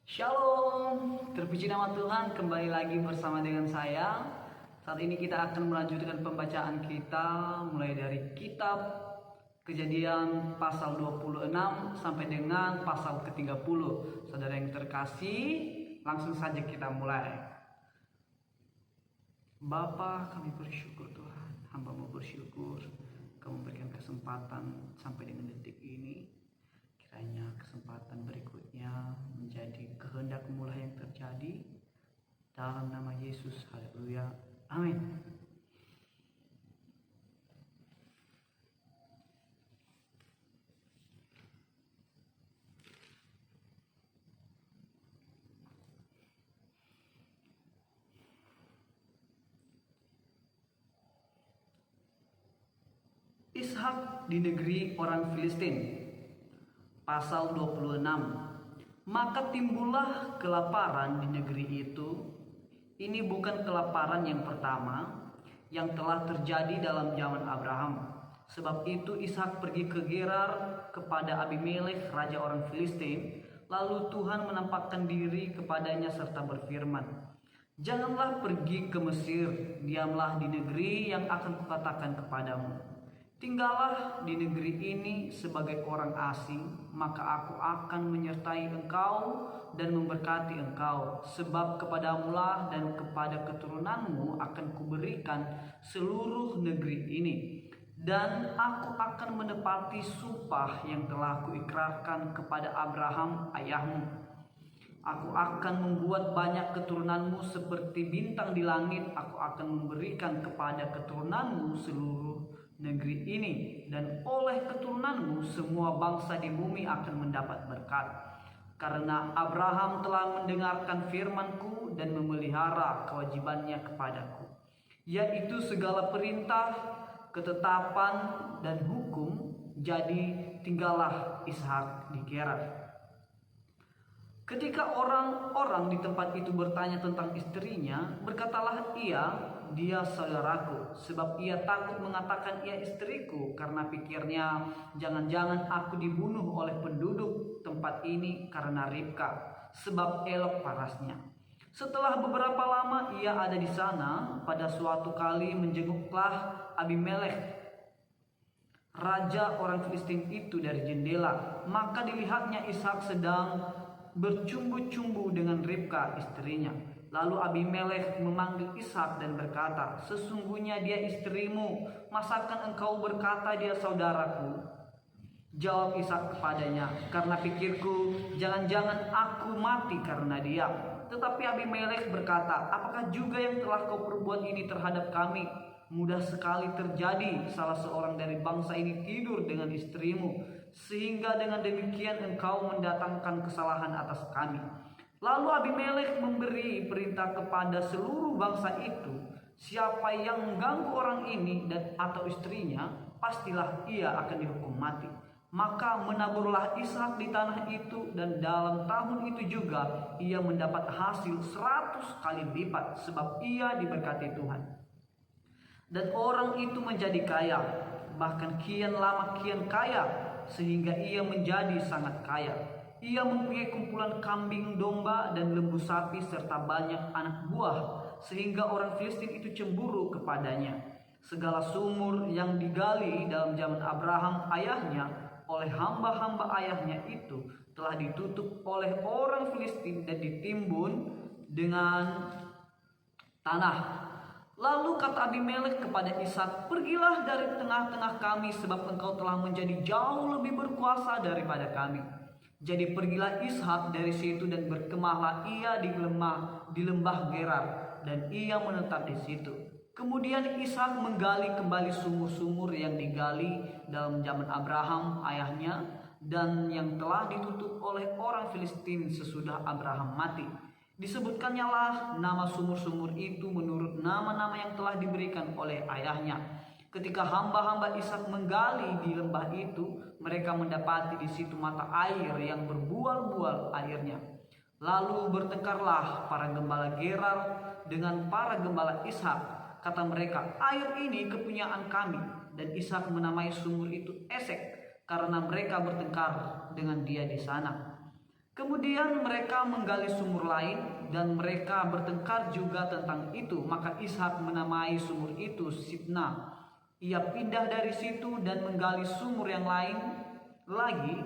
Shalom, terpuji nama Tuhan, kembali lagi bersama dengan saya. Saat ini kita akan melanjutkan pembacaan kita mulai dari kitab Kejadian pasal 26 sampai dengan pasal ke-30. Saudara yang terkasih, langsung saja kita mulai. Bapa, kami bersyukur Tuhan, hamba-Mu bersyukur Kau memberikan kesempatan sampai dengan detik ini. Kiranya kesempatan berikutnya menjadi kehendak-Mu lah yang terjadi. Dalam nama Yesus, haleluya, amin. Ishak di negeri orang Filistin. Pasal 26. Maka timbullah kelaparan di negeri itu. Ini bukan kelaparan yang pertama yang telah terjadi dalam zaman Abraham. Sebab itu Ishak pergi ke Gerar kepada Abimelekh raja orang Filistin. Lalu Tuhan menampakkan diri kepadanya serta berfirman, "Janganlah pergi ke Mesir, diamlah di negeri yang akan kukatakan kepadamu. Tinggallah di negeri ini sebagai orang asing, maka aku akan menyertai engkau dan memberkati engkau. Sebab kepadamulah dan kepada keturunanmu akan kuberikan seluruh negeri ini. Dan aku akan menepati sumpah yang telah kuikrarkan kepada Abraham ayahmu. Aku akan membuat banyak keturunanmu seperti bintang di langit. Aku akan memberikan kepada keturunanmu seluruh negeri ini, dan oleh keturunanmu semua bangsa di bumi akan mendapat berkat. Karena Abraham telah mendengarkan firman-Ku dan memelihara kewajibannya kepadaku, yaitu segala perintah, ketetapan, dan hukum. Jadi tinggallah Ishak di Gerar." Ketika orang-orang di tempat itu bertanya tentang istrinya, berkatalah ia, "Dia saudaraku." Sebab ia takut mengatakan ia istriku, karena pikirnya, jangan-jangan aku dibunuh oleh penduduk tempat ini karena Ribka, sebab elok parasnya. Setelah beberapa lama ia ada di sana, pada suatu kali menjenguklah Abimelekh raja orang Filistin itu dari jendela. Maka dilihatnya Ishak sedang bercumbu-cumbu dengan Ribka istrinya. Lalu Abimelekh memanggil Ishak dan berkata, "Sesungguhnya dia istrimu, masakan engkau berkata dia saudaraku?" Jawab Ishak kepadanya, "Karena pikirku, jangan-jangan aku mati karena dia." Tetapi Abimelekh berkata, "Apakah juga yang telah kau perbuat ini terhadap kami? Mudah sekali terjadi salah seorang dari bangsa ini tidur dengan istrimu, sehingga dengan demikian engkau mendatangkan kesalahan atas kami." Lalu Abimelekh memberi perintah kepada seluruh bangsa itu, "Siapa yang mengganggu orang ini dan atau istrinya, pastilah ia akan dihukum mati." Maka menaburlah Ishak di tanah itu, dan dalam tahun itu juga ia mendapat hasil 100 kali lipat, sebab ia diberkati Tuhan. Dan orang itu menjadi kaya, bahkan kian lama kian kaya, sehingga ia menjadi sangat kaya. Ia mempunyai kumpulan kambing, domba, dan lembu sapi, serta banyak anak buah, sehingga orang Filistin itu cemburu kepadanya. Segala sumur yang digali dalam zaman Abraham ayahnya oleh hamba-hamba ayahnya itu telah ditutup oleh orang Filistin dan ditimbun dengan tanah. Lalu kata Abimelekh kepada Ishak, "Pergilah dari tengah-tengah kami, sebab engkau telah menjadi jauh lebih berkuasa daripada kami." Jadi pergilah Ishak dari situ, dan berkemahlah ia di lembah Gerar, dan ia menetap di situ. Kemudian Ishak menggali kembali sumur-sumur yang digali dalam zaman Abraham ayahnya, dan yang telah ditutup oleh orang Filistin sesudah Abraham mati. Disebutkannya lah nama sumur-sumur itu menurut nama-nama yang telah diberikan oleh ayahnya. Ketika hamba-hamba Ishak menggali di lembah itu, mereka mendapati di situ mata air yang berbual-bual airnya. Lalu bertengkarlah para gembala Gerar dengan para gembala Ishak. Kata mereka, "Air ini kepunyaan kami." Dan Ishak menamai sumur itu Esek, karena mereka bertengkar dengan dia di sana. Kemudian mereka menggali sumur lain dan mereka bertengkar juga tentang itu. Maka Ishak menamai sumur itu Sitna. Ia pindah dari situ dan menggali sumur yang lain lagi.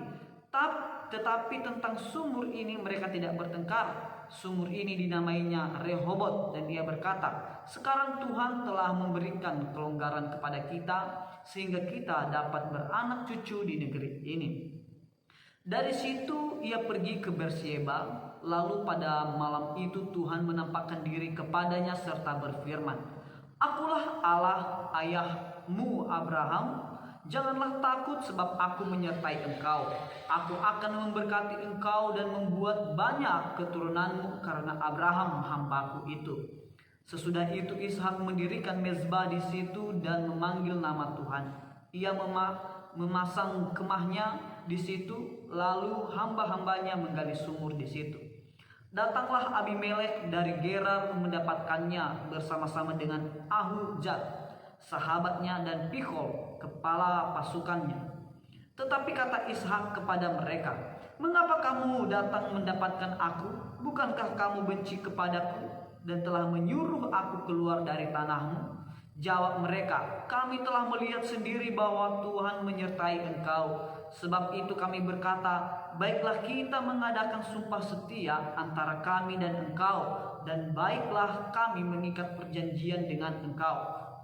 Tetapi tentang sumur ini mereka tidak bertengkar. Sumur ini dinamainya Rehobot, dan ia berkata, sekarang Tuhan telah memberikan kelonggaran kepada kita sehingga kita dapat beranak cucu di negeri ini. Dari situ ia pergi ke Berseba. Lalu pada malam itu Tuhan menampakkan diri kepadanya serta berfirman, Akulah Allah ayahmu Abraham. Janganlah takut, sebab aku menyertai engkau. Aku akan memberkati engkau dan membuat banyak keturunanmu karena Abraham hambaku itu. Sesudah itu Ishak mendirikan mezbah di situ dan memanggil nama Tuhan. Ia memasang kemahnya di situ, lalu hamba-hambanya menggali sumur di situ. Datanglah Abimelek dari Gerar mendapatkannya bersama-sama dengan Ahuzat, sahabatnya, dan Pichol, kepala pasukannya. Tetapi kata Ishak kepada mereka, mengapa kamu datang mendapatkan aku? Bukankah kamu benci kepadaku dan telah menyuruh aku keluar dari tanahmu? Jawab mereka, kami telah melihat sendiri bahwa Tuhan menyertai engkau. Sebab itu kami berkata, baiklah kita mengadakan sumpah setia antara kami dan engkau, dan baiklah kami mengikat perjanjian dengan engkau,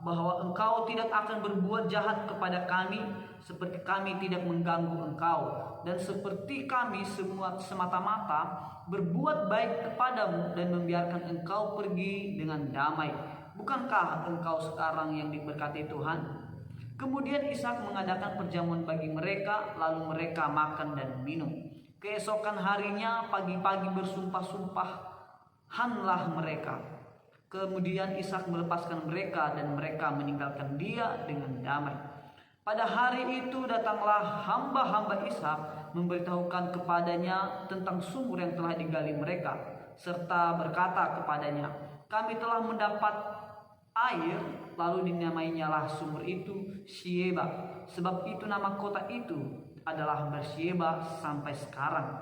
bahwa engkau tidak akan berbuat jahat kepada kami, seperti kami tidak mengganggu engkau, dan seperti kami semua semata-mata berbuat baik kepadamu dan membiarkan engkau pergi dengan damai. Bukankah engkau sekarang yang diberkati Tuhan? Kemudian Ishak mengadakan perjamuan bagi mereka, lalu mereka makan dan minum. Keesokan harinya pagi-pagi bersumpah-sumpahanlah mereka. Kemudian Ishak melepaskan mereka dan mereka meninggalkan dia dengan damai. Pada hari itu datanglah hamba-hamba Ishak memberitahukan kepadanya tentang sumur yang telah digali mereka, serta berkata kepadanya, kami telah mendapat air. Lalu dinamainyalah sumur itu Sieba, sebab itu nama kota itu adalah Bersieba sampai sekarang.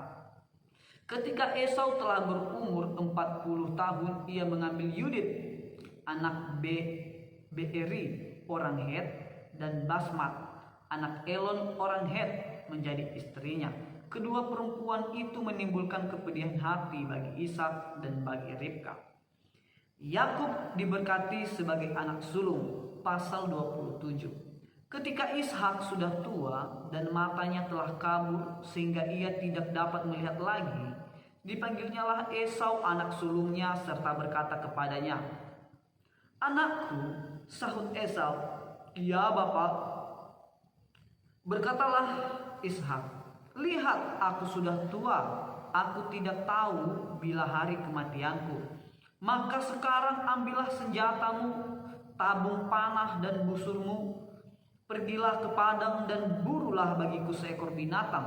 Ketika Esau telah berumur 40 tahun, ia mengambil Yudit, anak Beeri orang Het, dan Basmat, anak Elon orang Het, menjadi istrinya. Kedua perempuan itu menimbulkan kepedihan hati bagi Ishak dan bagi Ribka. Yakub diberkati sebagai anak sulung. Pasal 27. Ketika Ishak sudah tua dan matanya telah kabur sehingga ia tidak dapat melihat lagi, dipanggilnyalah Esau anak sulungnya serta berkata kepadanya, anakku. Sahut Esau, ya Bapak. Berkatalah Ishak, lihat aku sudah tua, aku tidak tahu bila hari kematianku. Maka sekarang ambillah senjatamu, tabung panah dan busurmu. Pergilah ke padang dan burulah bagiku seekor binatang.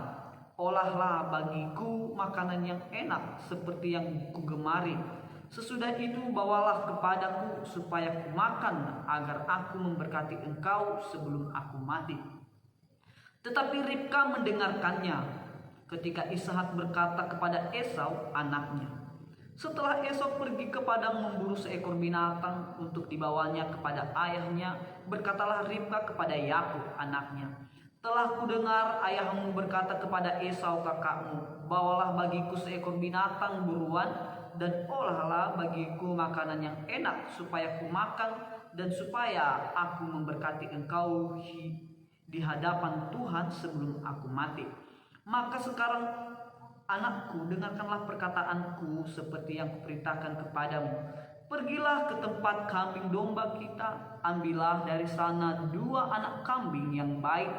Olahlah bagiku makanan yang enak seperti yang kugemari. Sesudah itu bawalah kepadaku supaya ku makan, agar aku memberkati engkau sebelum aku mati. Tetapi Ribka mendengarkannya ketika Ishak berkata kepada Esau anaknya. Setelah Esau pergi ke padang memburu seekor binatang untuk dibawanya kepada ayahnya, berkatalah Ribka kepada Yakub anaknya, telah kudengar ayahmu berkata kepada Esau kakakmu, bawalah bagiku seekor binatang buruan dan olahlah bagiku makanan yang enak supaya ku makan dan supaya aku memberkati engkau di hadapan Tuhan sebelum aku mati. Maka sekarang anakku, dengarkanlah perkataanku seperti yang kuperintahkan kepadamu. Pergilah ke tempat kambing domba kita, ambillah dari sana 2 anak kambing yang baik,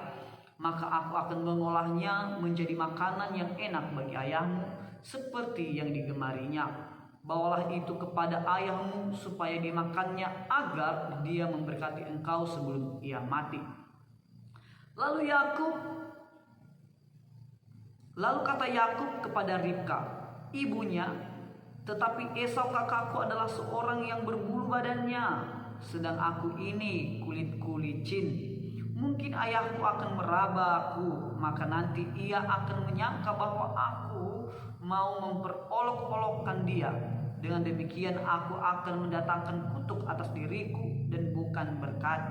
maka aku akan mengolahnya menjadi makanan yang enak bagi ayahmu, seperti yang digemarinya. Bawalah itu kepada ayahmu supaya dimakannya, agar dia memberkati engkau sebelum ia mati. Lalu kata Yakub kepada Ribka, ibunya, tetapi Esau kakakku adalah seorang yang berbulu badannya, sedang aku ini kulitku licin. Mungkin ayahku akan meraba aku, maka nanti ia akan menyangka bahwa aku mau memperolok-olokkan dia. Dengan demikian aku akan mendatangkan kutuk atas diriku dan bukan berkat.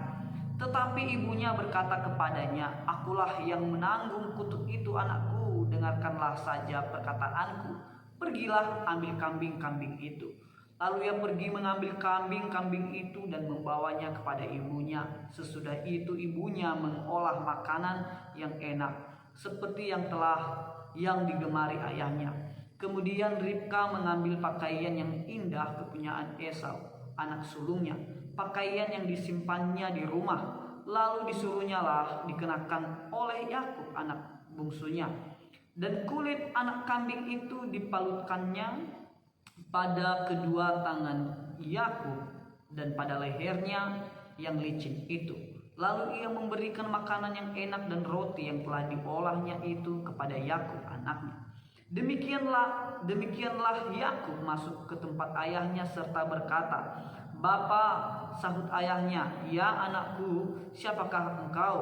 Tetapi ibunya berkata kepadanya, akulah yang menanggung kutuk itu anakku, dengarkanlah saja perkataanku. Pergilah ambil kambing-kambing itu. Lalu ia pergi mengambil kambing-kambing itu dan membawanya kepada ibunya. Sesudah itu ibunya mengolah makanan yang enak, seperti yang digemari ayahnya. Kemudian Ribka mengambil pakaian yang indah kepunyaan Esau, anak sulungnya, pakaian yang disimpannya di rumah, lalu disuruhnyalah dikenakan oleh Yakub anak bungsunya. Dan kulit anak kambing itu dipalutkannya pada kedua tangan Yakub dan pada lehernya yang licin itu. Lalu ia memberikan makanan yang enak dan roti yang telah diolahnya itu kepada Yakub anaknya. Demikianlah Yakub masuk ke tempat ayahnya serta berkata, Bapa, sahut ayahnya, ya anakku, siapakah engkau?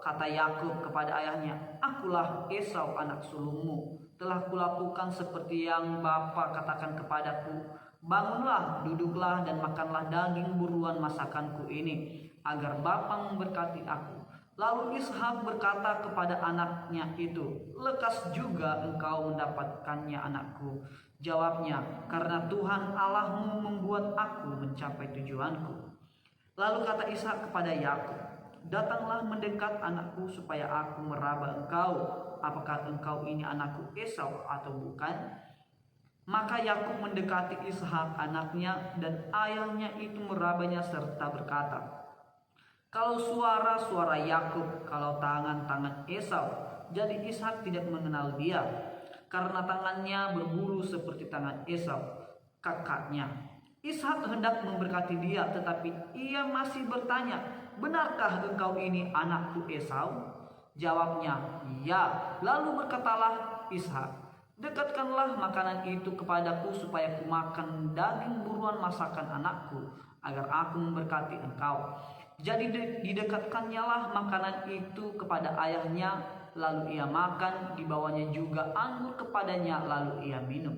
Kata Yakub kepada ayahnya, akulah Esau anak sulungmu. Telah kulakukan seperti yang Bapa katakan kepadaku. Bangunlah, duduklah dan makanlah daging buruan masakanku ini, agar Bapa memberkati aku. Lalu Ishak berkata kepada anaknya itu, lekas juga engkau mendapatkannya anakku. Jawabnya, karena Tuhan Allahmu membuat aku mencapai tujuanku. Lalu kata Ishak kepada Yakub, datanglah mendekat anakku supaya aku meraba engkau. Apakah engkau ini anakku Esau atau bukan? Maka Yakub mendekati Ishak anaknya dan ayahnya itu merabanya serta berkata, kalau suara Yakub, kalau tangan Esau. Jadi Ishak tidak mengenal dia, karena tangannya berbulu seperti tangan Esau, kakaknya. Ishak hendak memberkati dia, tetapi ia masih bertanya, benarkah engkau ini anakku Esau? Jawabnya, ya. Lalu berkatalah Ishak, dekatkanlah makanan itu kepadaku supaya ku makan daging buruan masakan anakku, agar aku memberkati engkau. Jadi didekatkannya lah makanan itu kepada ayahnya, lalu ia makan, dibawanya juga anggur kepadanya, lalu ia minum.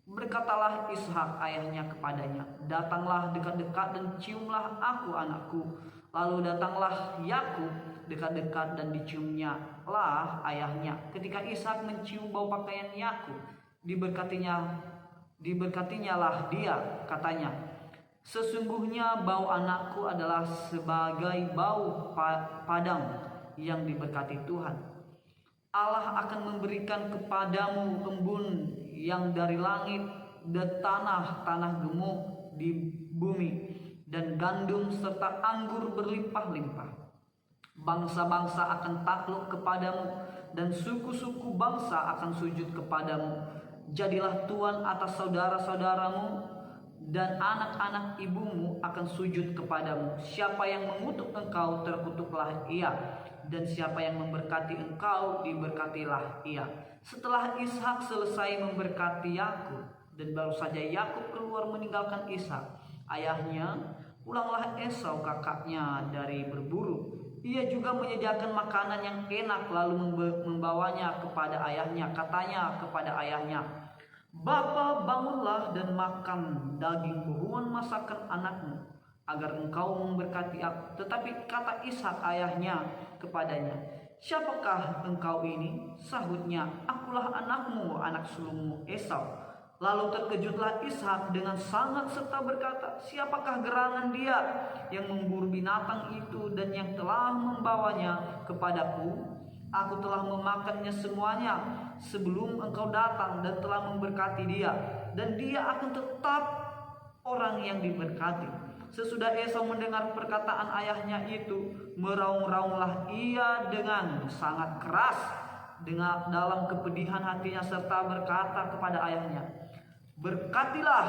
Berkatalah Ishak ayahnya kepadanya, datanglah dekat-dekat dan ciumlah aku anakku. Lalu datanglah Yakub dekat-dekat dan diciumnya lah ayahnya. Ketika Ishak mencium bau pakaian Yakub, diberkatinya lah dia, katanya, sesungguhnya bau anakku adalah sebagai bau padang yang diberkati Tuhan. Allah akan memberikan kepadamu embun yang dari langit dan tanah gemuk di bumi, dan gandum serta anggur berlimpah-limpah. Bangsa-bangsa akan takluk kepadamu, dan suku-suku bangsa akan sujud kepadamu. Jadilah tuan atas saudara-saudaramu, dan anak-anak ibumu akan sujud kepadamu. Siapa yang mengutuk engkau, terkutuklah ia, dan siapa yang memberkati engkau, diberkatilah ia. Setelah Ishak selesai memberkati Yakub, dan baru saja Yakub keluar meninggalkan Ishak ayahnya, pulanglah Esau kakaknya dari berburu. Ia juga menyediakan makanan yang enak, lalu membawanya kepada ayahnya. Katanya kepada ayahnya, Bapa, bangunlah dan makan daging buruan masakan anakmu, agar engkau memberkati aku. Tetapi kata Ishak ayahnya kepadanya, siapakah engkau ini? Sahutnya, akulah anakmu, anak sulungmu Esau. Lalu terkejutlah Ishak dengan sangat serta berkata, siapakah gerangan dia yang memburu binatang itu dan yang telah membawanya kepadaku? Aku telah memakannya semuanya sebelum engkau datang dan telah memberkati dia, dan dia akan tetap orang yang diberkati. Sesudah Esau mendengar perkataan ayahnya itu, meraung-raunglah ia dengan sangat keras dalam kepedihan hatinya serta berkata kepada ayahnya, berkatilah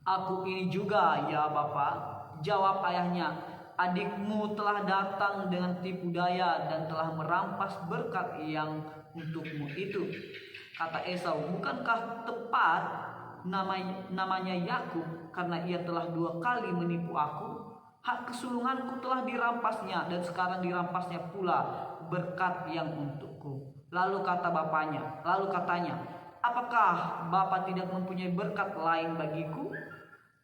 aku ini juga ya Bapa. Jawab ayahnya, adikmu telah datang dengan tipu daya dan telah merampas berkat yang untukmu itu. Kata Esau, bukankah tepat namanya Yakub, karena ia telah 2 kali menipu aku? Hak kesulunganku telah dirampasnya, dan sekarang dirampasnya pula berkat yang untukku. Lalu katanya, apakah Bapa tidak mempunyai berkat lain bagiku?"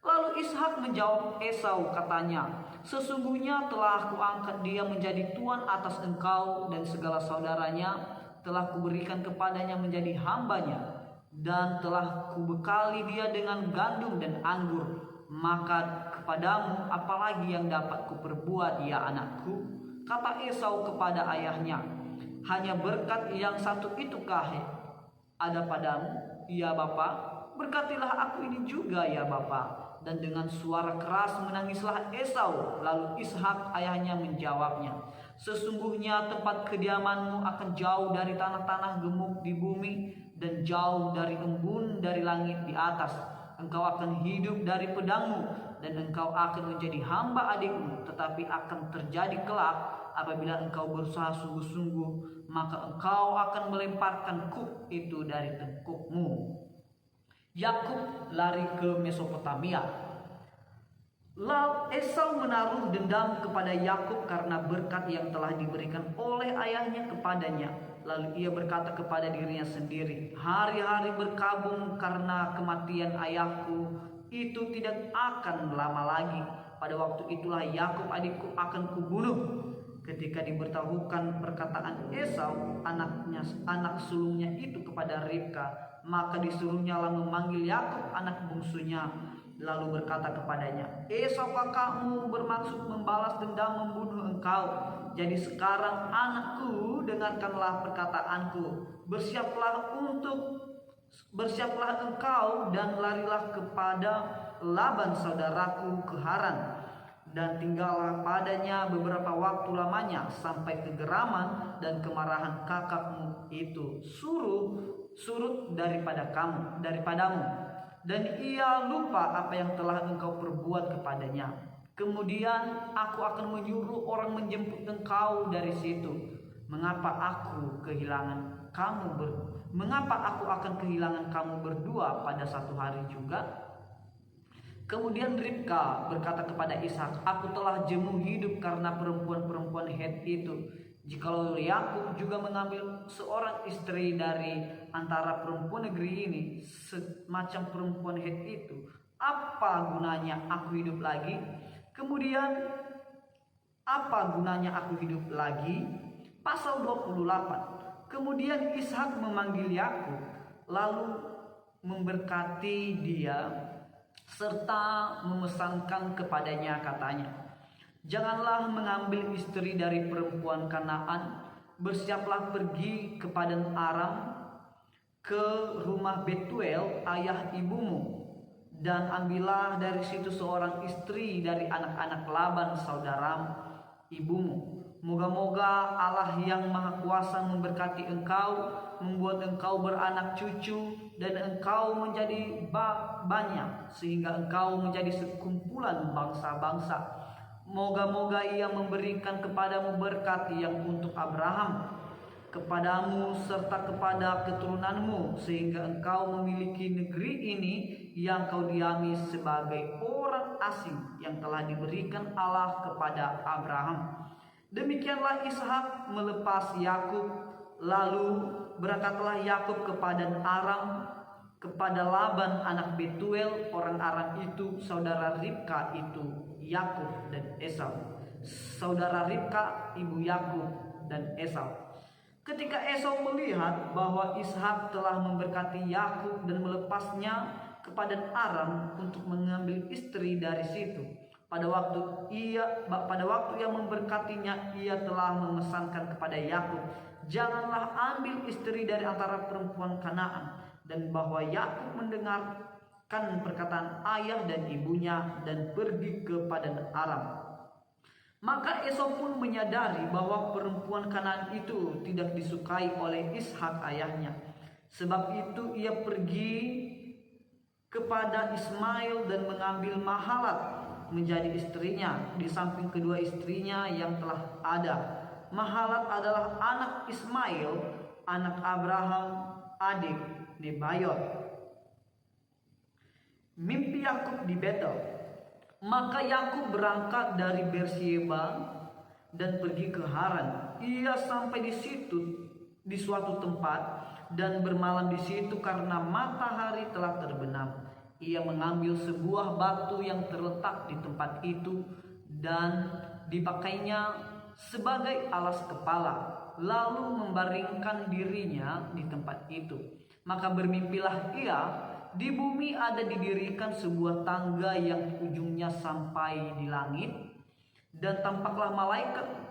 Lalu Ishak menjawab Esau, katanya, "Sesungguhnya telah kuangkat dia menjadi tuan atas engkau dan segala saudaranya, telah kuberikan kepadanya menjadi hambanya, dan telah kubekali dia dengan gandum dan anggur. Maka kepadamu apalagi yang dapat kuperbuat, ya anakku?" Kata Esau kepada ayahnya, "Hanya berkat yang satu itukah ada padamu, ya Bapa? Berkatilah aku ini juga, ya Bapa." Dan dengan suara keras menangislah Esau. Lalu Ishak ayahnya menjawabnya, "Sesungguhnya tempat kediamanmu akan jauh dari tanah-tanah gemuk di bumi, dan jauh dari embun dari langit di atas. Engkau akan hidup dari pedangmu, dan engkau akan menjadi hamba adikmu. Tetapi akan terjadi kelak, apabila engkau berusaha sungguh-sungguh, maka engkau akan melemparkan kuk itu dari tengkukmu." Yakub lari ke Mesopotamia. Lalu Esau menaruh dendam kepada Yakub karena berkat yang telah diberikan oleh ayahnya kepadanya. Lalu ia berkata kepada dirinya sendiri, "Hari-hari berkabung karena kematian ayahku itu tidak akan lama lagi. Pada waktu itulah Yakub adikku akan kubunuh." Ketika diberitahukan perkataan Esau, anak sulungnya itu kepada Ribka, maka disuruhnyalah memanggil Yakub anak bungsunya, lalu berkata kepadanya, "Esau kakakmu bermaksud membalas dendam membunuh engkau. Jadi sekarang anakku, dengarkanlah perkataanku. Bersiaplah engkau dan larilah kepada Laban saudaraku ke Haran, dan tinggallah padanya beberapa waktu lamanya, sampai kegeraman dan kemarahan kakakmu itu surut daripadamu, dan ia lupa apa yang telah engkau perbuat kepadanya. Kemudian aku akan menyuruh orang menjemput engkau dari situ. Mengapa aku akan kehilangan kamu berdua pada satu hari juga?" Kemudian Ribka berkata kepada Ishak, "Aku telah jemu hidup karena perempuan-perempuan Het itu. Jikalau Yakub juga mengambil seorang istri dari antara perempuan negeri ini, semacam perempuan Het itu, apa gunanya aku hidup lagi? Pasal 28. Kemudian Ishak memanggil Yakub, lalu memberkati dia serta memesankan kepadanya, katanya, "Janganlah mengambil istri dari perempuan Kanaan. Bersiaplah pergi ke Padan Aram, ke rumah Betuel ayah ibumu, dan ambillah dari situ seorang istri dari anak-anak Laban saudara ibumu. Moga-moga Allah yang Maha Kuasa memberkati engkau, membuat engkau beranak cucu, dan engkau menjadi banyak, sehingga engkau menjadi sekumpulan bangsa-bangsa. Moga-moga ia memberikan kepadamu berkat yang untuk Abraham, kepadamu serta kepada keturunanmu, sehingga engkau memiliki negeri ini yang kau diami sebagai orang asing, yang telah diberikan Allah kepada Abraham." Demikianlah Ishak melepas Yakub. Lalu berangkatlah Yakub ke Padan Aram, kepada Laban anak Betuel orang Aram itu, saudara Ribka itu Yakub dan Esau. Saudara Ribka ibu Yakub dan Esau. Ketika Esau melihat bahwa Ishak telah memberkati Yakub dan melepasnya ke Padan Aram untuk mengambil istri dari situ, pada waktu ia memberkatinya, ia telah memesankan kepada Yakub, "Janganlah ambil istri dari antara perempuan Kanaan." Dan bahwa Yakub mendengarkan perkataan ayah dan ibunya dan pergi ke Padan Aram. Maka Esau pun menyadari bahwa perempuan Kanaan itu tidak disukai oleh Ishak ayahnya. Sebab itu ia pergi kepada Ismail dan mengambil Mahalat menjadi istrinya, di samping kedua istrinya yang telah ada. Mahalat adalah anak Ismail, anak Abraham, adik Nebayot. Mimpi Yakub di Betel. Maka Yakub berangkat dari Beersheba dan pergi ke Haran. Ia sampai di situ di suatu tempat dan bermalam di situ karena matahari telah terbenam. Ia mengambil sebuah batu yang terletak di tempat itu dan dipakainya sebagai alas kepala, lalu membaringkan dirinya di tempat itu. Maka bermimpilah ia, di bumi ada didirikan sebuah tangga yang ujungnya sampai di langit, dan tampaklah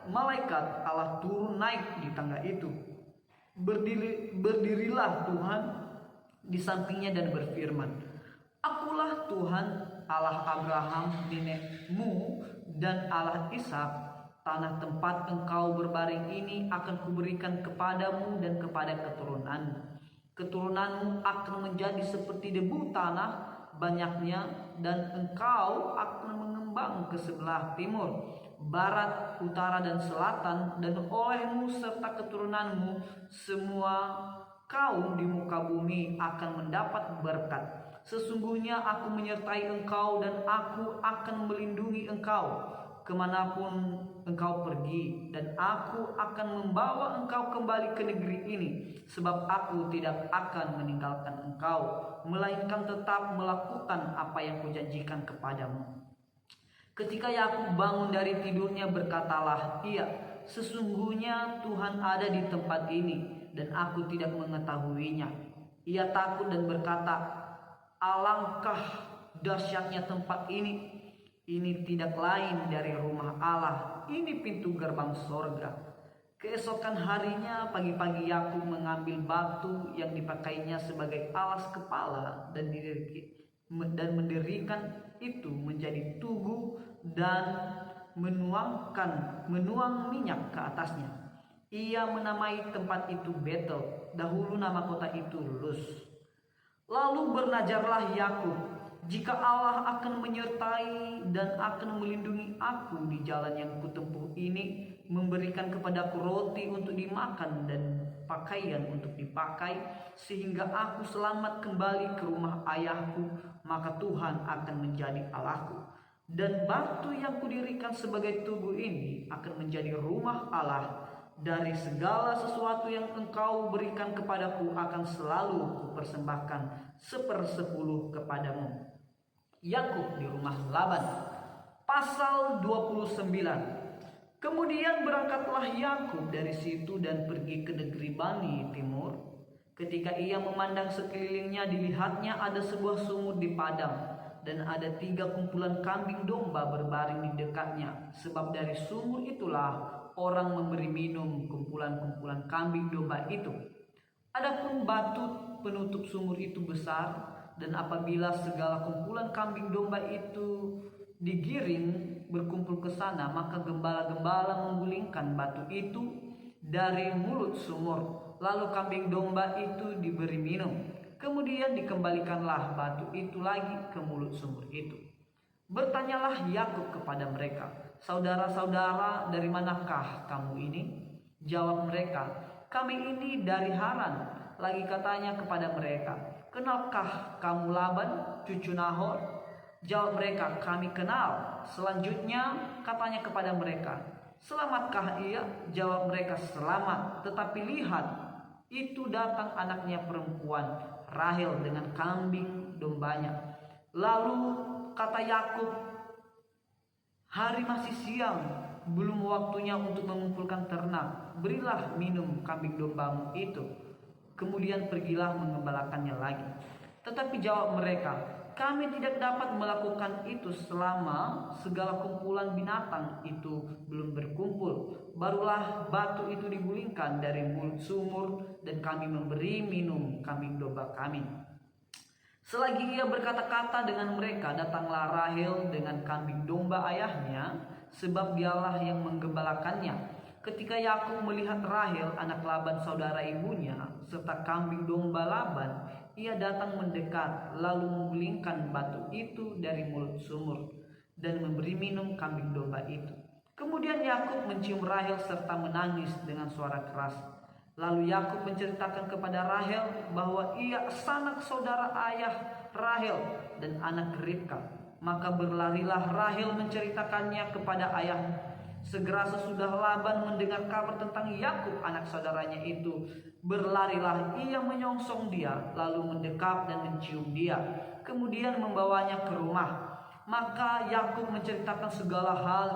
malaikat Allah turun naik di tangga itu. Berdirilah Tuhan di sampingnya dan berfirman, "Akulah Tuhan Allah Abraham nenekmu dan Allah Ishak. Tanah tempat engkau berbaring ini akan kuberikan kepadamu dan kepada keturunanmu. Keturunanmu akan menjadi seperti debu tanah banyaknya, dan engkau akan mengembang ke sebelah timur, barat, utara, dan selatan, dan olehmu serta keturunanmu semua kaum di muka bumi akan mendapat berkat. Sesungguhnya aku menyertai engkau dan aku akan melindungi engkau kemanapun engkau pergi, dan aku akan membawa engkau kembali ke negeri ini, sebab aku tidak akan meninggalkan engkau, melainkan tetap melakukan apa yang kujanjikan kepadamu." Ketika Yakub bangun dari tidurnya, berkatalah ia, "Sesungguhnya Tuhan ada di tempat ini dan aku tidak mengetahuinya." Ia takut dan berkata, "Alangkah dahsyatnya tempat ini. Ini tidak lain dari rumah Allah. Ini pintu gerbang sorga." Keesokan harinya pagi-pagi Yakub mengambil batu yang dipakainya sebagai alas kepala dan mendirikan itu menjadi tugu dan menuang minyak ke atasnya. Ia menamai tempat itu Betel. Dahulu nama kota itu Luz. Lalu bernajarlah Yakub, "Jika Allah akan menyertai dan akan melindungi aku di jalan yang kutempuh ini, memberikan kepadaku roti untuk dimakan dan pakaian untuk dipakai, sehingga aku selamat kembali ke rumah ayahku, maka Tuhan akan menjadi Allahku. Dan batu yang kudirikan sebagai tugu ini akan menjadi rumah Allah. Dari segala sesuatu yang engkau berikan kepadaku akan selalu kupersembahkan 1/10 kepadamu." Yakub di rumah Laban. Pasal 29. Kemudian berangkatlah Yakub dari situ dan pergi ke negeri Bani Timur. Ketika ia memandang sekelilingnya, dilihatnya ada sebuah sumur di padang, dan ada 3 kumpulan kambing domba berbaring di dekatnya, sebab dari sumur itulah orang memberi minum kumpulan-kumpulan kambing domba itu. Adapun batu penutup sumur itu besar, dan apabila segala kumpulan kambing domba itu digiring berkumpul ke sana, maka gembala-gembala menggulingkan batu itu dari mulut sumur, lalu kambing domba itu diberi minum. Kemudian dikembalikanlah batu itu lagi ke mulut sumur itu. Bertanyalah Yakub kepada mereka, "Saudara-saudara, dari manakah kamu ini?" Jawab mereka, "Kami ini dari Haran." Lagi katanya kepada mereka, "Kenalkah kamu Laban, cucu Nahor?" Jawab mereka, "Kami kenal." Selanjutnya katanya kepada mereka, "Selamatkah ia?" Jawab mereka, "Selamat. Tetapi lihat, itu datang anaknya perempuan Rahel dengan kambing dombanya." Lalu kata Yakub, "Hari masih siang, belum waktunya untuk mengumpulkan ternak. Berilah minum kambing dombamu itu, kemudian pergilah mengembalakannya lagi." Tetapi jawab mereka, "Kami tidak dapat melakukan itu selama segala kumpulan binatang itu belum berkumpul. Barulah batu itu digulingkan dari mulut sumur dan kami memberi minum kambing domba kami." Selagi ia berkata-kata dengan mereka, datanglah Rahel dengan kambing domba ayahnya, sebab dialah yang menggembalakannya. Ketika Yakub melihat Rahel, anak Laban saudara ibunya, serta kambing domba Laban, ia datang mendekat, lalu menggulingkan batu itu dari mulut sumur dan memberi minum kambing domba itu. Kemudian Yakub mencium Rahel serta menangis dengan suara keras. Lalu Yakub menceritakan kepada Rahel bahwa ia sanak saudara ayah Rahel dan anak Ribka. Maka berlarilah Rahel menceritakannya kepada ayah. Segera sesudah Laban mendengar kabar tentang Yakub anak saudaranya itu, berlarilah ia menyongsong dia, lalu mendekat dan mencium dia, kemudian membawanya ke rumah. Maka Yakub menceritakan segala hal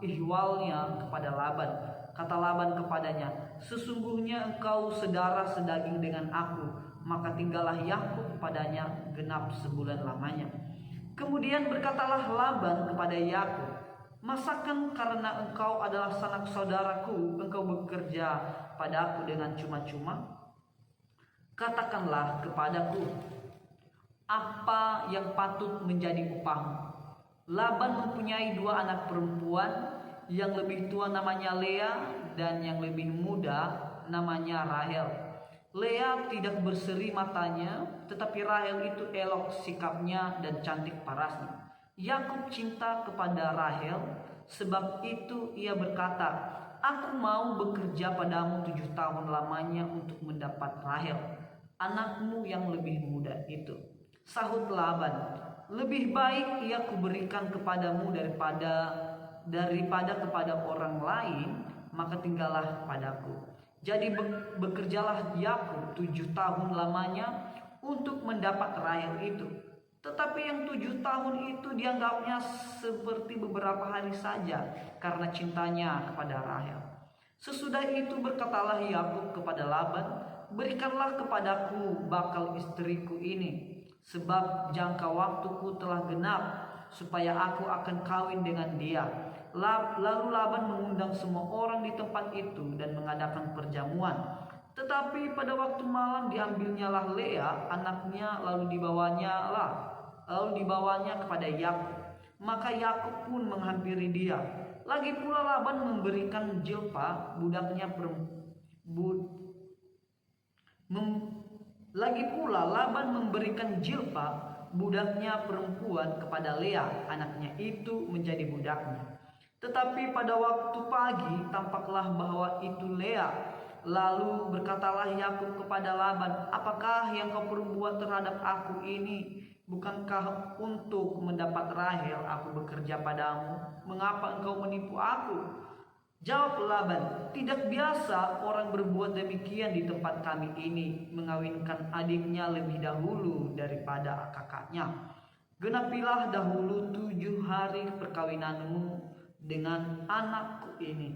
ihwalnya kepada Laban. Kata Laban kepadanya, "Sesungguhnya engkau sedara sedaging dengan aku." Maka tinggallah Yakub padanya genap sebulan lamanya. Kemudian berkatalah Laban kepada Yakub, "Masakan karena engkau adalah sanak saudaraku, engkau bekerja padaku dengan cuma-cuma? Katakanlah kepadaku, apa yang patut menjadi upahmu?" Laban mempunyai 2 anak perempuan, yang lebih tua namanya Lea dan yang lebih muda namanya Rahel. Lea tidak berseri matanya, tetapi Rahel itu elok sikapnya dan cantik parasnya. Yakub cinta kepada Rahel, sebab itu ia berkata, "Aku mau bekerja padamu 7 tahun lamanya untuk mendapat Rahel, anakmu yang lebih muda itu." Sahut Laban, "Lebih baik ia kuberikan kepadamu daripada kepada orang lain, maka tinggallah padaku." Jadi bekerjalah Yakub 7 tahun lamanya untuk mendapat Rahel itu. Tetapi yang 7 tahun itu dianggapnya seperti beberapa hari saja karena cintanya kepada Rahel. Sesudah itu berkatalah Yakub kepada Laban, "Berikanlah kepadaku bakal istriku ini, sebab jangka waktuku telah genap, supaya aku akan kawin dengan dia." Lalu Laban mengundang semua orang di tempat itu dan mengadakan perjamuan. Tetapi pada waktu malam diambilnyalah Lea anaknya, lalu dibawanya kepada Yakub. Maka Yakub pun menghampiri dia. Lagi pula Laban memberikan Zilpa budaknya perempuan kepada Lea anaknya itu menjadi budaknya. Tetapi pada waktu pagi tampaklah bahwa itu Lea. Lalu berkatalah Yakub kepada Laban, "Apakah yang kau perbuat terhadap aku ini? Bukankah untuk mendapat Rahel aku bekerja padamu? Mengapa engkau menipu aku?" Jawab Laban, "Tidak biasa orang berbuat demikian di tempat kami ini, mengawinkan adiknya lebih dahulu daripada kakaknya. Genapilah dahulu 7 hari perkawinanmu dengan anakku ini.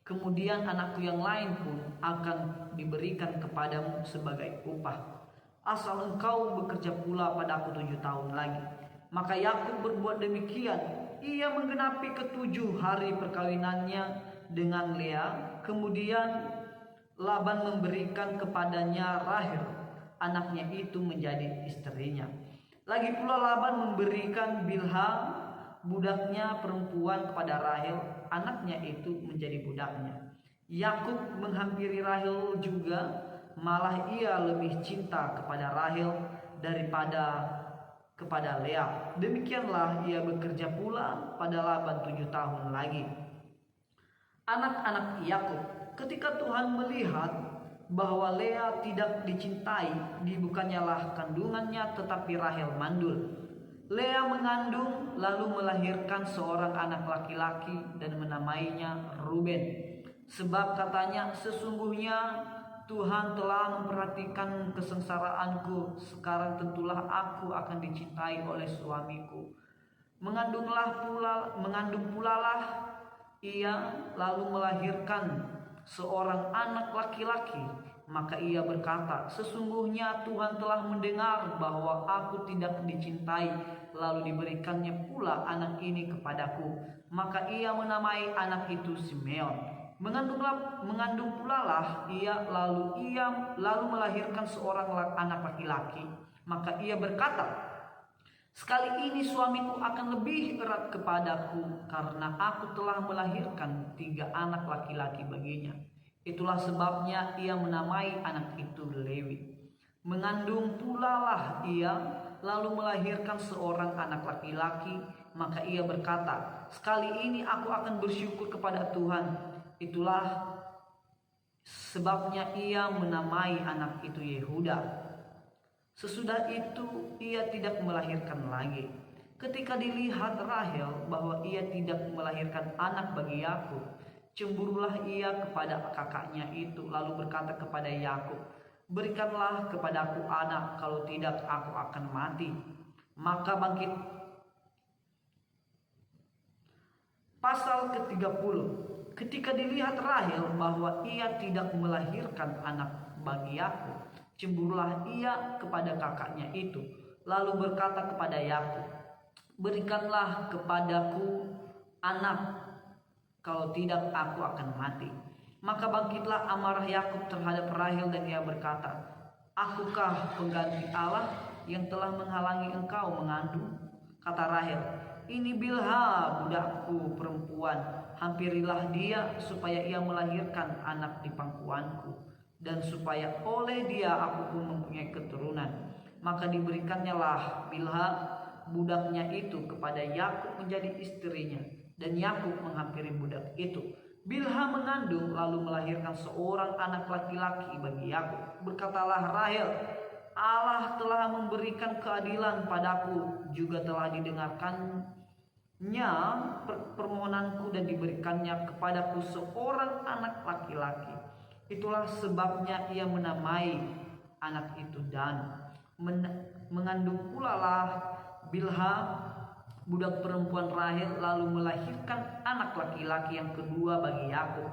Kemudian anakku yang lain pun akan diberikan kepadamu sebagai upah, asal engkau bekerja pula padaku 7 tahun lagi." Maka Yakub berbuat demikian. Ia menggenapi ke-7 hari perkawinannya dengan Lea. Kemudian Laban memberikan kepadanya Rahel, anaknya itu menjadi istrinya. Lagi pula Laban memberikan Bilha budaknya perempuan kepada Rahel, anaknya itu menjadi budaknya. Yakub menghampiri Rahel juga, malah ia lebih cinta kepada Rahel daripada kepada Lea. Demikianlah ia bekerja pula pada Laban 7 tahun lagi. Anak-anak Yakub, ketika Tuhan melihat bahwa Lea tidak dicintai, dibukannyalah kandungannya, tetapi Rahel mandul. Lea mengandung lalu melahirkan seorang anak laki-laki dan menamainya Ruben. Sebab katanya, "Sesungguhnya Tuhan telah memperhatikan kesengsaraanku, sekarang tentulah aku akan dicintai oleh suamiku." Mengandung pula lah ia lalu melahirkan seorang anak laki-laki. Maka ia berkata, "Sesungguhnya Tuhan telah mendengar bahwa aku tidak dicintai, lalu diberikannya pula anak ini kepadaku." Maka ia menamai anak itu Simeon. Mengandung pula lah ia lalu melahirkan seorang anak laki-laki. Maka ia berkata, "Sekali ini suamiku akan lebih erat kepadaku, karena aku telah melahirkan 3 anak laki-laki baginya." Itulah sebabnya ia menamai anak itu Lewi. Mengandung pula lah ia lalu melahirkan seorang anak laki-laki. Maka ia berkata, "Sekali ini aku akan bersyukur kepada Tuhan." Itulah sebabnya ia menamai anak itu Yehuda. Sesudah itu ia tidak melahirkan lagi. Ketika dilihat Rahel bahwa ia tidak melahirkan anak bagi Yakub, cemburulah ia kepada kakaknya itu, lalu berkata kepada Yakub, "Berikanlah kepadaku anak, kalau tidak aku akan mati." Maka bangkit. Pasal ke-30. Ketika dilihat Rahel bahwa ia tidak melahirkan anak bagi Yakub, cemburulah ia kepada kakaknya itu, lalu berkata kepada Yakub, "Berikanlah kepadaku anak, kalau tidak aku akan mati." Maka bangkitlah amarah Yakub terhadap Rahel dan ia berkata, "Akukah pengganti Allah yang telah menghalangi engkau mengandung?" Kata Rahel, "Ini Bilha budakku perempuan, hampirilah dia supaya ia melahirkan anak di pangkuanku, dan supaya oleh dia aku pun mempunyai keturunan." Maka diberikannya lah Bilha budaknya itu kepada Yakub menjadi istrinya, dan Yakub menghampiri budak itu. Bilha mengandung lalu melahirkan seorang anak laki-laki bagi Yakub. Berkatalah Rahel, "Allah telah memberikan keadilan padaku, juga telah didengarkannya permohonanku dan diberikannya kepadaku seorang anak laki-laki. Itulah sebabnya ia menamai anak itu Dan. Mengandung pula lah Bilha budak perempuan Rahel lalu melahirkan anak laki-laki yang kedua bagi Yakub.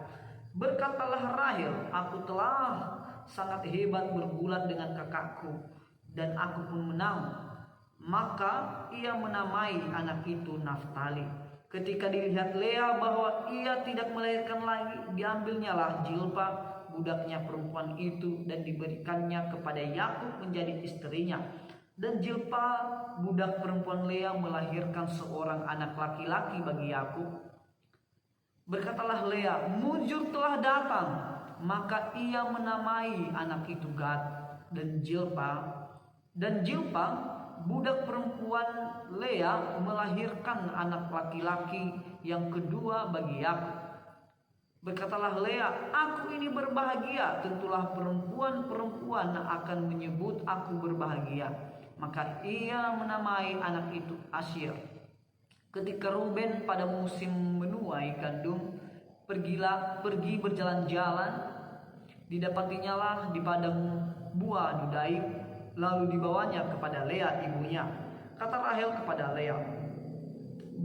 Berkatalah Rahel, "Aku telah sangat hebat bergulat dengan kakakku, dan aku pun menang." Maka ia menamai anak itu Naftali. Ketika dilihat Lea bahwa ia tidak melahirkan lagi, diambilnyalah Jilpa budaknya perempuan itu dan diberikannya kepada Yakub menjadi istrinya. Dan Jilpa budak perempuan Lea melahirkan seorang anak laki-laki bagi Yakub. Berkatalah Lea, "Mujur telah datang." Maka ia menamai anak itu Gad. Dan Jilpa budak perempuan Lea melahirkan anak laki-laki yang kedua bagi Yakub. Berkatalah Lea, "Aku ini berbahagia, tentulah perempuan-perempuan akan menyebut aku berbahagia." Maka ia menamai anak itu Asyir. Ketika Ruben pada musim menuai gandum pergi berjalan-jalan, didapatinya lah di padang buah dudaim, lalu dibawanya kepada Lea ibunya. Kata Rahel kepada Lea,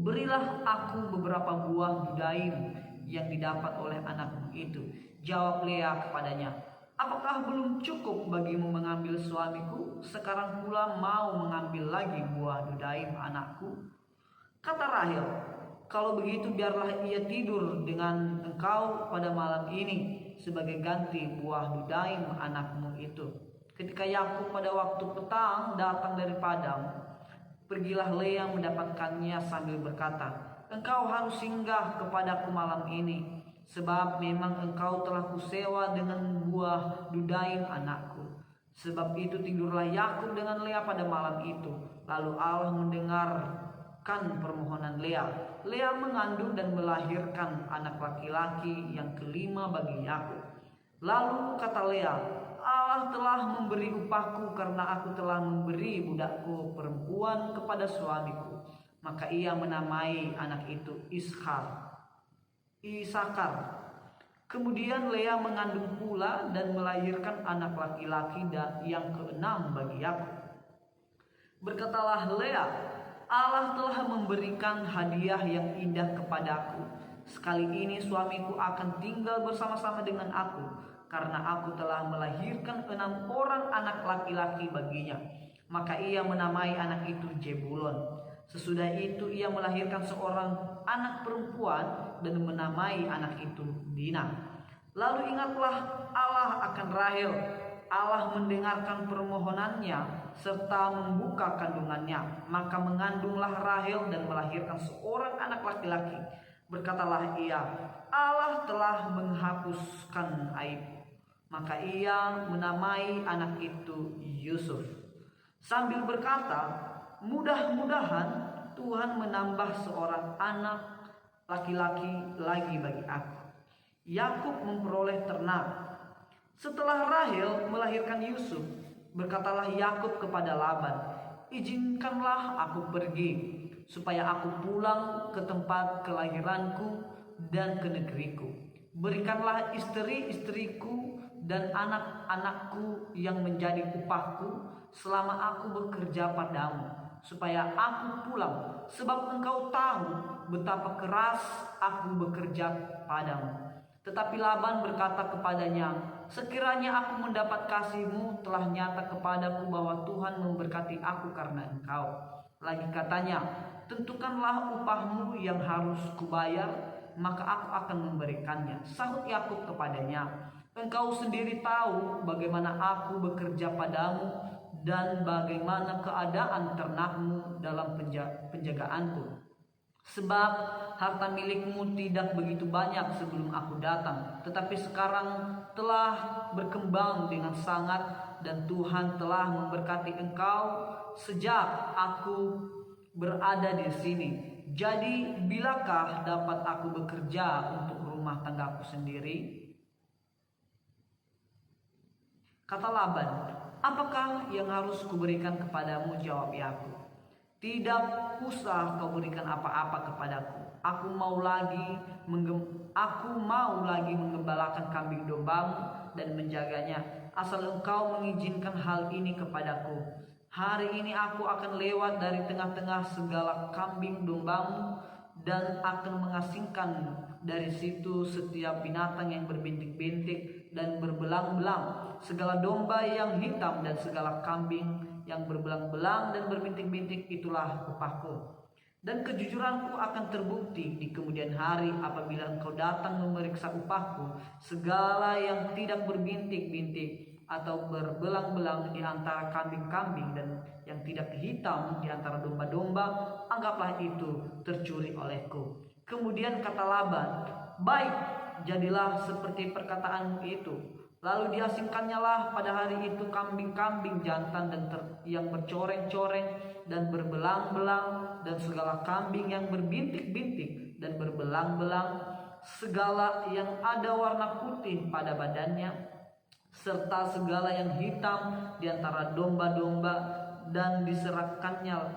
"Berilah aku beberapa buah dudaim yang didapat oleh anakmu itu." Jawab Lea kepadanya, "Apakah belum cukup bagimu mengambil suamiku? Sekarang pula mau mengambil lagi buah dudaim anakku?" Kata Rahel, "Kalau begitu biarlah ia tidur dengan engkau pada malam ini sebagai ganti buah dudaim anakmu itu." Ketika Yakub pada waktu petang datang dari padang, pergilah Lea mendapatkannya sambil berkata, "Engkau harus singgah kepadaku malam ini, sebab memang engkau telah kusewa dengan buah dudaim anakku." Sebab itu tidurlah Yakub dengan Lea pada malam itu. Lalu Allah mendengarkan permohonan Lea. Lea mengandung dan melahirkan anak laki-laki yang kelima bagi Yakub. Lalu kata Lea, "Allah telah memberi upahku karena aku telah memberi budakku perempuan kepada suamiku." Maka ia menamai anak itu Isakar. Kemudian Lea mengandung pula dan melahirkan anak laki-laki yang keenam bagi Yakub. Berkatalah Lea, "Allah telah memberikan hadiah yang indah kepadaku. Sekali ini suamiku akan tinggal bersama-sama dengan aku, karena aku telah melahirkan 6 orang anak laki-laki baginya." Maka ia menamai anak itu Jebulon. Sesudah itu ia melahirkan seorang anak perempuan dan menamai anak itu Dina. Lalu ingatlah Allah akan Rahel. Allah mendengarkan permohonannya serta membuka kandungannya. Maka mengandunglah Rahel dan melahirkan seorang anak laki-laki. Berkatalah ia, "Allah telah menghapuskan aib." Maka ia menamai anak itu Yusuf, sambil berkata, "Mudah-mudahan Tuhan menambah seorang anak laki-laki lagi bagi aku." Yakub memperoleh ternak. Setelah Rahel melahirkan Yusuf, berkatalah Yakub kepada Laban, "Izinkanlah aku pergi. supaya aku pulang ke tempat kelahiranku dan ke negeriku. Berikanlah istri-istriku dan anak-anakku yang menjadi upahku selama aku bekerja padamu, supaya aku pulang, sebab engkau tahu betapa keras aku bekerja padamu. Tetapi Laban berkata kepadanya, sekiranya aku mendapat kasihmu, telah nyata kepadaku bahwa Tuhan memberkati aku karena engkau. Lagi katanya, tentukanlah upahmu yang harus kubayar, maka aku akan memberikannya. Sahut Yakub kepadanya, engkau sendiri tahu bagaimana aku bekerja padamu dan bagaimana keadaan ternakmu dalam penjagaanku. Sebab harta milikmu tidak begitu banyak sebelum aku datang, tetapi sekarang telah berkembang dengan sangat, dan Tuhan telah memberkati engkau sejak aku berada di sini. Jadi bilakah dapat aku bekerja untuk rumah tanggaku sendiri? Kata Laban, apakah yang harus kuberikan kepadamu? Jawab Yakub, tidak usah kau berikan apa-apa kepadaku. Aku mau lagi menggembalakan kambing dombamu dan menjaganya, asal engkau mengizinkan hal ini kepadaku. Hari ini aku akan lewat dari tengah-tengah segala kambing dombamu dan akan mengasingkan dari situ setiap binatang yang berbintik-bintik dan berbelang-belang, segala domba yang hitam dan segala kambing yang berbelang-belang dan berbintik-bintik, itulah upahku. Dan kejujuranku akan terbukti di kemudian hari apabila engkau datang memeriksa upahku. Segala yang tidak berbintik-bintik atau berbelang-belang di antara kambing-kambing dan yang tidak hitam di antara domba-domba, anggaplah itu tercuri olehku. Kemudian kata Laban, baik, jadilah seperti perkataanmu itu. Lalu diasingkannya lah pada hari itu kambing-kambing jantan dan yang bercoreng-coreng dan berbelang-belang, dan segala kambing yang berbintik-bintik dan berbelang-belang, segala yang ada warna putih pada badannya, serta segala yang hitam di antara domba-domba, dan diserahkannya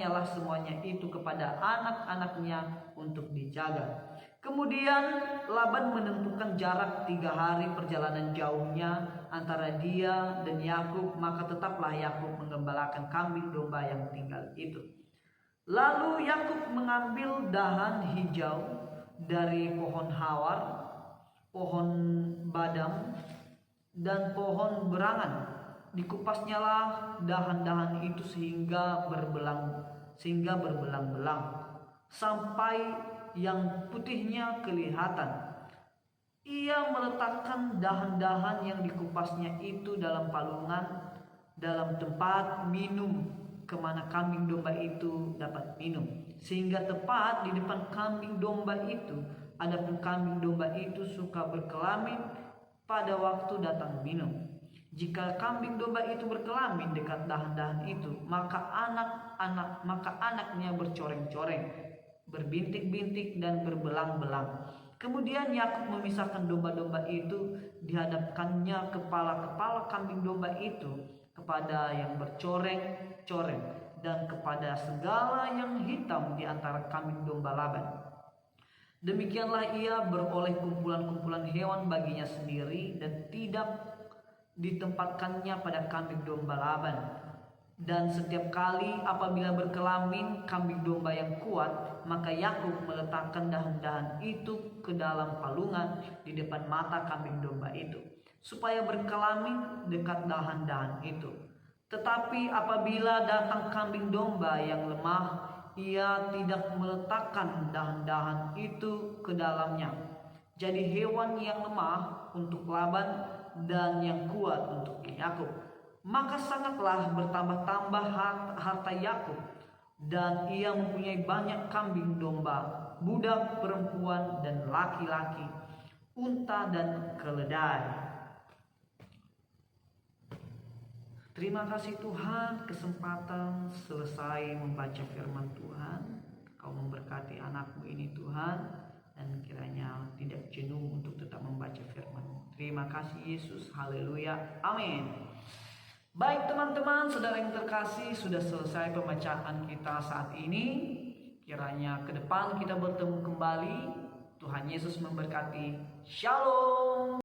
lah semuanya itu kepada anak-anaknya untuk dijaga. Kemudian Laban menentukan jarak 3 hari perjalanan jauhnya antara dia dan Yakub, maka tetaplah Yakub menggembalakan kambing domba yang tinggal itu. Lalu Yakub mengambil dahan hijau dari pohon hawar, pohon badam, dan pohon berangan. Dikupasnyalah dahan-dahan itu sehingga berbelang-belang sampai yang putihnya kelihatan. Ia meletakkan dahan-dahan yang dikupasnya itu dalam palungan dalam tempat minum kemana kambing domba itu dapat minum, sehingga tepat di depan kambing domba itu. Adapun kambing domba itu suka berkelamin pada waktu datang minum. Jika kambing domba itu berkelamin dekat dahan-dahan itu, maka anaknya bercoreng-coreng, berbintik-bintik dan berbelang-belang. Kemudian Yakub memisahkan domba-domba itu, dihadapkannya kepala-kepala kambing domba itu kepada yang bercoreng-coreng dan kepada segala yang hitam di antara kambing domba Laban. Demikianlah ia beroleh kumpulan-kumpulan hewan baginya sendiri, dan tidak ditempatkannya pada kambing domba Laban. Dan setiap kali apabila berkelamin kambing domba yang kuat, maka Yakub meletakkan dahan-dahan itu ke dalam palungan di depan mata kambing domba itu, supaya berkelamin dekat dahan-dahan itu. Tetapi apabila datang kambing domba yang lemah, ia tidak meletakkan dahan-dahan itu ke dalamnya. Jadi hewan yang lemah untuk Laban dan yang kuat untuk Yakub. Maka sangatlah bertambah-tambah harta Yakub, dan ia mempunyai banyak kambing domba, budak perempuan dan laki-laki, unta dan keledai. Terima kasih Tuhan, kesempatan selesai membaca firman Tuhan. Kau memberkati anakmu ini Tuhan, dan kiranya tidak jenuh untuk tetap membaca firman. Terima kasih Yesus, haleluya, amin. Baik teman-teman, saudara yang terkasih, sudah selesai pembacaan kita saat ini. Kiranya ke depan kita bertemu kembali. Tuhan Yesus memberkati. Shalom.